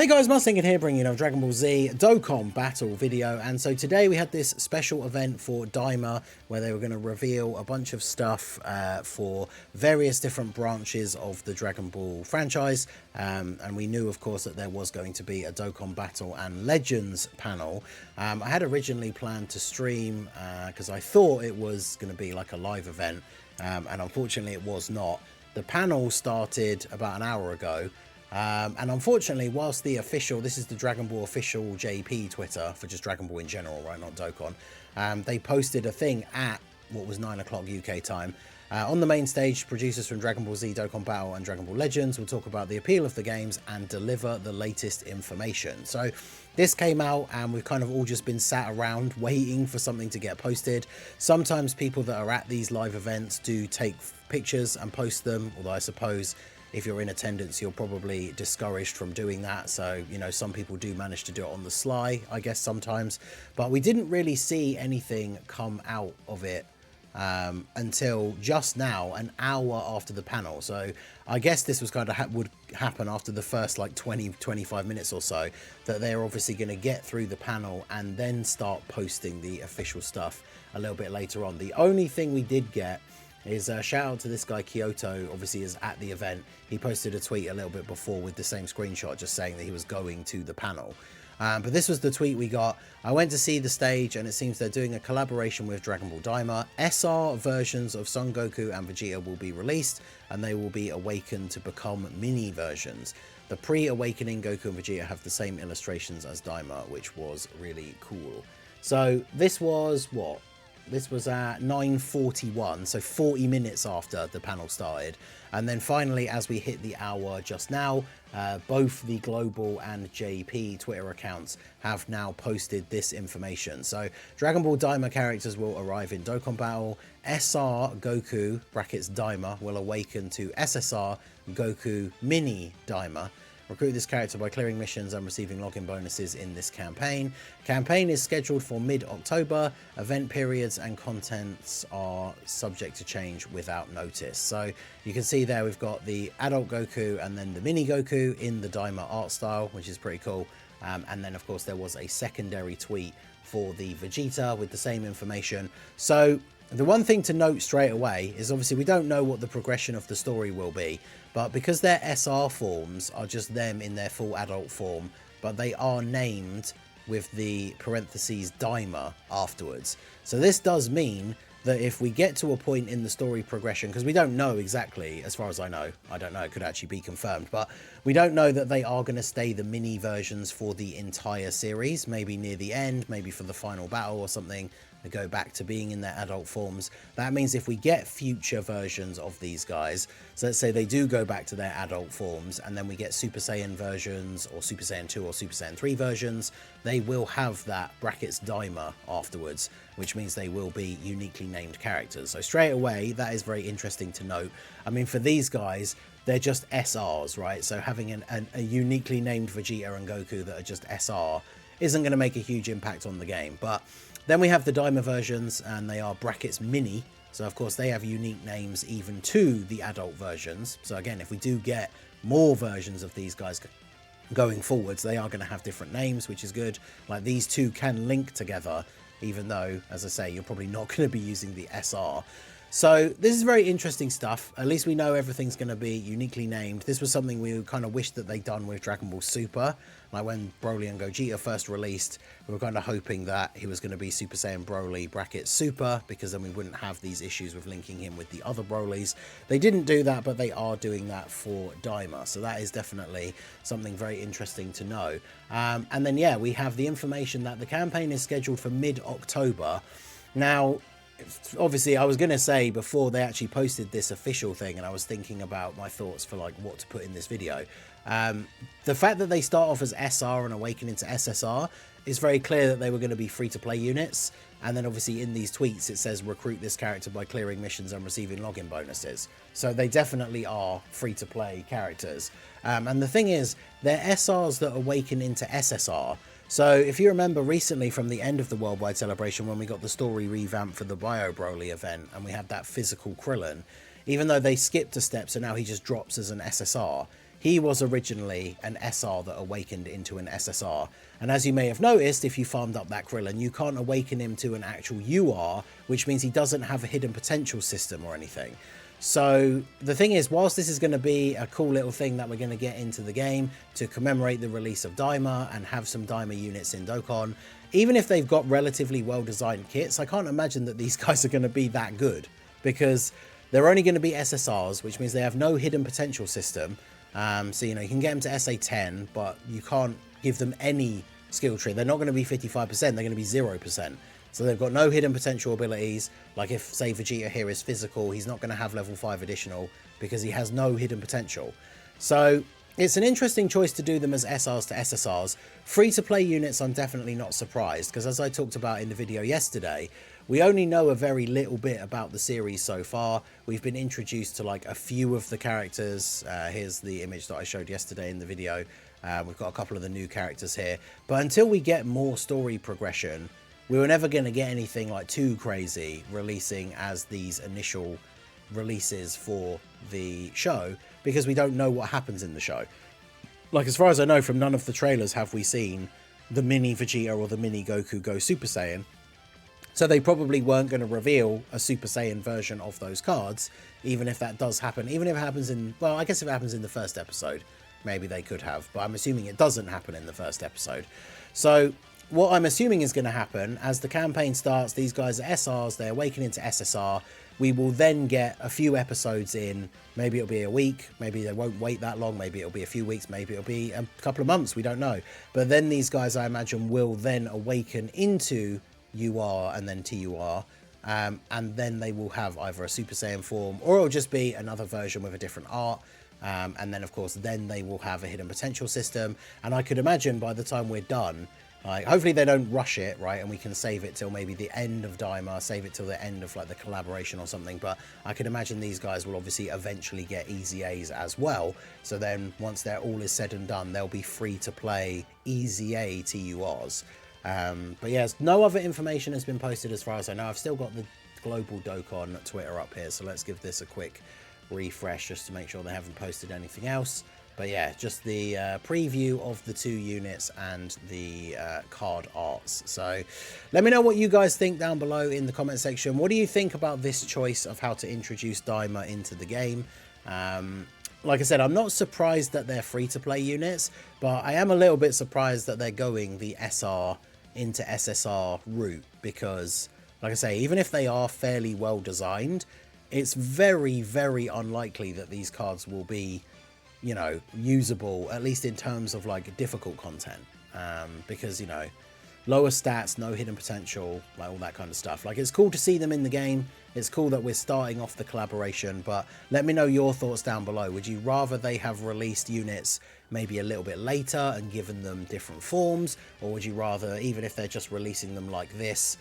Hey guys, Mustang here bringing you a Dragon Ball Z Dokkan battle video, and so today we had this special event for DAIMA where they were going to reveal a bunch of stuff for various different branches of the Dragon Ball franchise, and we knew of course that there was going to be a Dokkan Battle and Legends panel. I had originally planned to stream because I thought it was going to be like a live event, and unfortunately it was not. The panel started about an hour ago. And unfortunately, whilst the official, this is the Dragon Ball official JP Twitter for just Dragon Ball in general, right, not Dokkan, they posted a thing at what was 9 o'clock UK time. On the main stage, producers from Dragon Ball Z, Dokkan Battle and Dragon Ball Legends will talk about the appeal of the games and deliver the latest information. So this came out and we've kind of all just been sat around waiting for something to get posted. Sometimes people that are at these live events do take pictures and post them, although I suppose if you're in attendance, you're probably discouraged from doing that. So, you know, some people do manage to do it on the sly, I guess, sometimes. But we didn't really see anything come out of it until just now, an hour after the panel. So I guess this was kind of would happen after the first like 20-25 minutes or so, that they're obviously going to get through the panel and then start posting the official stuff a little bit later on. The only thing we did get is a shout out to this guy Kyoto, obviously is at the event. He posted a tweet a little bit before with the same screenshot just saying that he was going to the panel. But this was the tweet we got. I went to see the stage and it seems they're doing a collaboration with Dragon Ball DAIMA. SR versions of Son Goku and Vegeta will be released and they will be awakened to become mini versions. The pre-awakening Goku and Vegeta have the same illustrations as DAIMA, which was really cool. So this was what? This was at 9:41, so 40 minutes after the panel started. And then finally, as we hit the hour just now, both the Global and JP Twitter accounts have now posted this information. So Dragon Ball DAIMA characters will arrive in Dokkan Battle. SR Goku, brackets DAIMA, will awaken to SSR Goku Mini DAIMA. Recruit this character by clearing missions and receiving login bonuses in this campaign. Campaign is scheduled for mid-October. Event periods and contents are subject to change without notice. So you can see there we've got the adult Goku and then the mini Goku in the DAIMA art style, which is pretty cool. And then of course there was a secondary tweet for the Vegeta with the same information. So the one thing to note straight away is obviously we don't know what the progression of the story will be, but because their SR forms are just them in their full adult form, but they are named with the parentheses DAIMA afterwards. So this does mean that if we get to a point in the story progression, because we don't know exactly, as far as I know, I don't know, it could actually be confirmed, but we don't know that they are going to stay the mini versions for the entire series, maybe near the end, maybe for the final battle or something. They go back to being in their adult forms. That means if we get future versions of these guys, so let's say they do go back to their adult forms and then we get Super Saiyan versions or Super Saiyan 2 or Super Saiyan 3 versions, they will have that brackets DAIMA afterwards, which means they will be uniquely named characters. So straight away, that is very interesting to note. I mean, for these guys, they're just SRs, right? So having a uniquely named Vegeta and Goku that are just SR isn't going to make a huge impact on the game. But then we have the DAIMA versions, and they are brackets mini. So of course they have unique names even to the adult versions. So again, if we do get more versions of these guys going forwards, they are going to have different names, which is good. Like these two can link together, even though, as I say, you're probably not going to be using the SR. So this is very interesting stuff. At least we know everything's going to be uniquely named. This was something we kind of wished that they'd done with Dragon Ball Super. Like when Broly and Gogeta first released, we were kind of hoping that he was going to be Super Saiyan Broly bracket Super, because then we wouldn't have these issues with linking him with the other Brolys. They didn't do that, but they are doing that for DAIMA. So that is definitely something very interesting to know. And then, yeah, we have the information that the campaign is scheduled for mid-October. Now, obviously I was going to say before they actually posted this official thing, and I was thinking about my thoughts for like what to put in this video, the fact that they start off as SR and awaken into SSR is very clear that they were going to be free-to-play units. And then obviously in these tweets it says recruit this character by clearing missions and receiving login bonuses, so they definitely are free-to-play characters. And the thing is, they're SRs that awaken into SSR. So if you remember recently from the end of the worldwide celebration, when we got the story revamp for the Bio Broly event and we had that physical Krillin, even though they skipped a step, so now he just drops as an SSR, he was originally an SR that awakened into an SSR. And as you may have noticed, if you farmed up that Krillin, you can't awaken him to an actual UR, which means he doesn't have a hidden potential system or anything. So the thing is, whilst this is going to be a cool little thing that we're going to get into the game to commemorate the release of DAIMA and have some DAIMA units in Dokkan, even if they've got relatively well-designed kits, I can't imagine that these guys are going to be that good, because they're only going to be SSRs, which means they have no hidden potential system. So, you know, you can get them to SA10, but you can't give them any skill tree. They're not going to be 55%, they're going to be 0%. So they've got no hidden potential abilities. Like if, say, Vegeta here is physical, he's not going to have level 5 additional because he has no hidden potential. So it's an interesting choice to do them as SRs to SSRs. Free-to-play units, I'm definitely not surprised, because as I talked about in the video yesterday, we only know a very little bit about the series so far. We've been introduced to like a few of the characters. Here's the image that I showed yesterday in the video. We've got a couple of the new characters here. But until we get more story progression, we were never going to get anything like too crazy releasing as these initial releases for the show, because we don't know what happens in the show. Like, as far as I know, from none of the trailers have we seen the mini Vegeta or the mini Goku go Super Saiyan. So they probably weren't going to reveal a Super Saiyan version of those cards, even if that does happen. Even if it happens in, well, I guess if it happens in the first episode, maybe they could have, but I'm assuming it doesn't happen in the first episode. So what I'm assuming is going to happen, as the campaign starts, these guys are SRs, they awaken into SSR. We will then get a few episodes in. Maybe it'll be a week, maybe they won't wait that long, maybe it'll be a few weeks, maybe it'll be a couple of months, we don't know. But then these guys, I imagine, will then awaken into UR and then TUR, and then they will have either a Super Saiyan form, or it'll just be another version with a different art. And then, of course, then they will have a hidden potential system. And I could imagine by the time we're done, like, hopefully they don't rush it, right? And we can save it till maybe the end of DAIMA, save it till the end of like the collaboration or something. But I could imagine these guys will obviously eventually get Easy A's as well. So then once they're all is said and done, they'll be free to play Easy A TURs. But yes, no other information has been posted as far as I know. I've still got the Global Dokkan Twitter up here, so let's give this a quick refresh just to make sure they haven't posted anything else. But yeah, just the preview of the 2 units and the card arts. So let me know what you guys think down below in the comment section. What do you think about this choice of how to introduce DAIMA into the game? Like I said, I'm not surprised that they're free-to-play units, but I am a little bit surprised that they're going the SR into SSR route, because, like I say, even if they are fairly well designed, it's very, very unlikely that these cards will be, you know, usable, at least in terms of like difficult content, because, you know, lower stats, no hidden potential, like all that kind of stuff. Like, it's cool to see them in the game. It's cool that we're starting off the collaboration, but let me know your thoughts down below. Would you rather they have released units maybe a little bit later and given them different forms, or would you rather, even if they're just releasing them like this,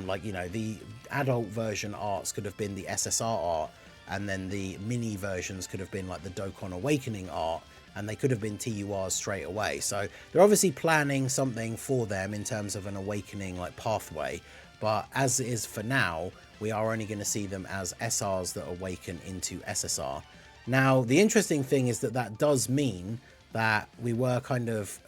like, you know, the adult version arts could have been the SSR art, and then the mini versions could have been like the Dokkan Awakening art, and they could have been TURs straight away. So they're obviously planning something for them in terms of an awakening like pathway, but as it is for now, we are only going to see them as SRs that awaken into SSR. Now, the interesting thing is that that does mean that we were kind of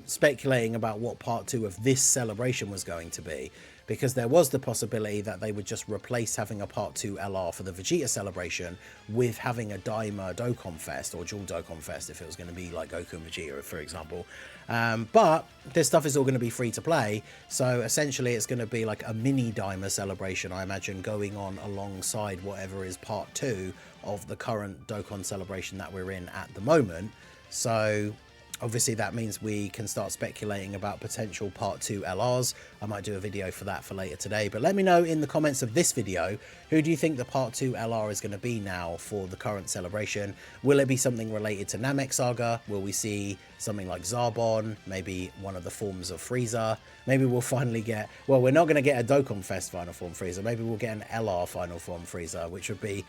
speculating about what part 2 of this celebration was going to be, because there was the possibility that they would just replace having a part 2 LR for the Vegeta celebration with having a DAIMA Dokkan Fest, or dual Dokkan Fest if it was going to be like Goku and Vegeta, for example. But this stuff is all going to be free to play, so essentially it's going to be like a mini DAIMA celebration, I imagine, going on alongside whatever is part 2 of the current Dokkan celebration that we're in at the moment. So obviously that means we can start speculating about potential part 2 LRs. I might do a video for that for later today, but let me know in the comments of this video, who do you think the part 2 LR is going to be now for the current celebration? Will it be something related to Namek Saga? Will we see something like Zarbon? Maybe one of the forms of Frieza? Maybe we'll finally get, well, we're not going to get a Dokkan Fest final form Frieza. Maybe we'll get an LR final form Frieza, which would be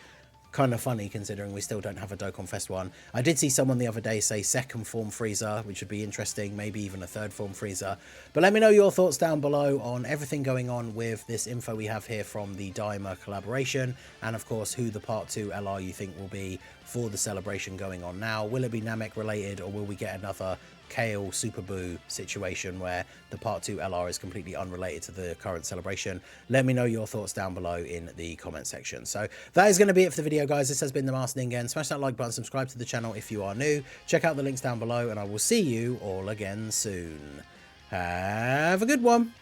kind of funny considering we still don't have a Dokkan Fest one. I did see someone the other day say second form Frieza, which would be interesting, maybe even a third form Frieza. But let me know your thoughts down below on everything going on with this info we have here from the DAIMA collaboration, and of course who the part 2 LR you think will be for the celebration going on now. Will it be Namek related, or will we get another Kale Super Boo situation where the Part 2 LR is completely unrelated to the current celebration? Let me know your thoughts down below in the comment section. So that is going to be it for the video, guys. This has been the Master Ningen. Smash that like button, subscribe to the channel if you are new. Check out the links down below, and I will see you all again soon. Have a good one.